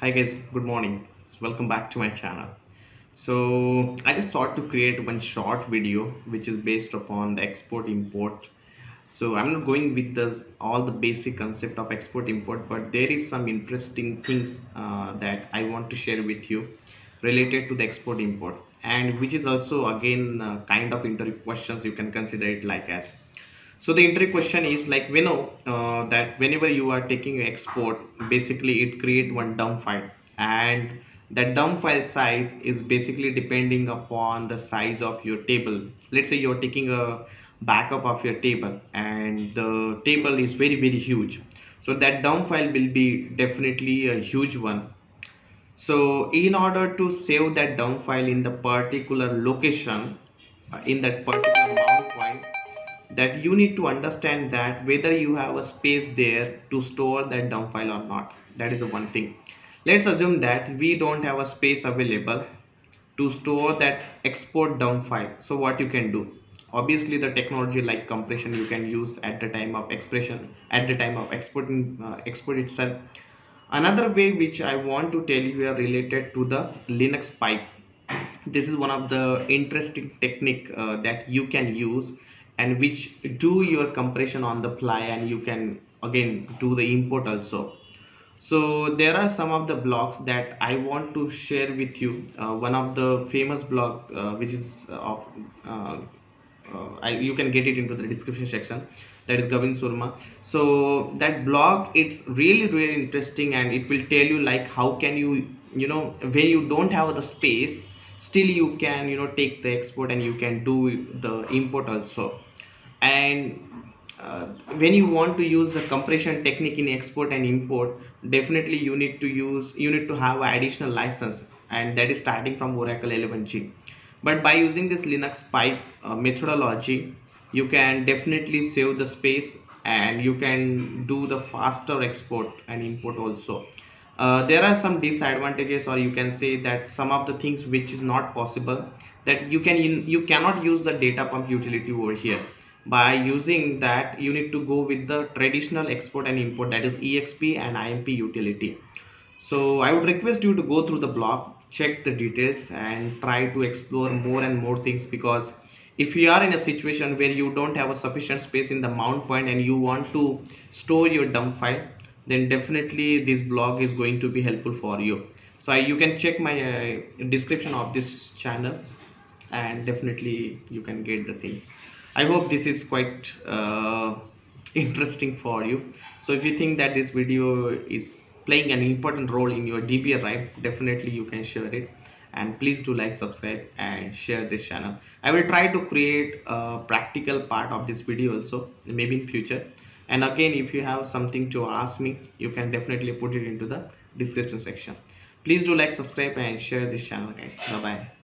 Hi guys, good morning. Welcome back to my channel. So I just thought to create one short video which is based upon the export import. So I'm not going with all the basic concept of export import, but there is some interesting things that I want to share with you related to the export import, and which is also again kind of interview questions. You can consider it like as. So the entry question is like, we know that whenever you are taking export, basically it create one dump file, and that dump file size is basically depending upon the size of your table. Let's say you're taking a backup of your table and the table is very huge. So that dump file will be definitely a huge one. So in order to save that dump file in the particular location, in that particular mount point, that you need to understand that whether you have a space there to store that dump file or not. That is the one thing. Let's assume that we don't have a space available to store that export dump file. So what you can do, obviously the technology like compression you can use at the time of expression, at the time of exporting export itself. Another way which I want to tell you here related to the Linux pipe. This is one of the interesting technique that you can use, and which do your compression on the fly, and you can again do the import also. So there are some of the blogs that I want to share with you. One of the famous blog which is of you can get it into the description section, that is 𝐕𝐫𝐴𝐺𝐲. So that blog, it's really interesting, and it will tell you like how can you know, when you don't have the space, still you can take the export and you can do the import also. And when you want to use the compression technique in export and import, definitely you need to have an additional license, and that is starting from Oracle 11G. But by using this Linux pipe methodology, you can definitely save the space, and you can do the faster export and import also. There are some disadvantages, or you can say that some of the things which is not possible, that you cannot use the data pump utility over here. By using that, you need to go with the traditional export and import, that is EXP and IMP utility. So I would request you to go through the blog, check the details, and try to explore more and more things, because if you are in a situation where you don't have a sufficient space in the mount point and you want to store your dump file, then definitely this blog is going to be helpful for you. So you can check my description of this channel, and definitely you can get the things. I hope this is quite interesting for you. So if you think that this video is playing an important role in your DBA, right, definitely you can share it, and please do like, subscribe, and share this channel. I will try to create a practical part of this video also, maybe in future. And again, if you have something to ask me, you can definitely put it into the description section. Please do like, subscribe, and share this channel, guys. Bye bye.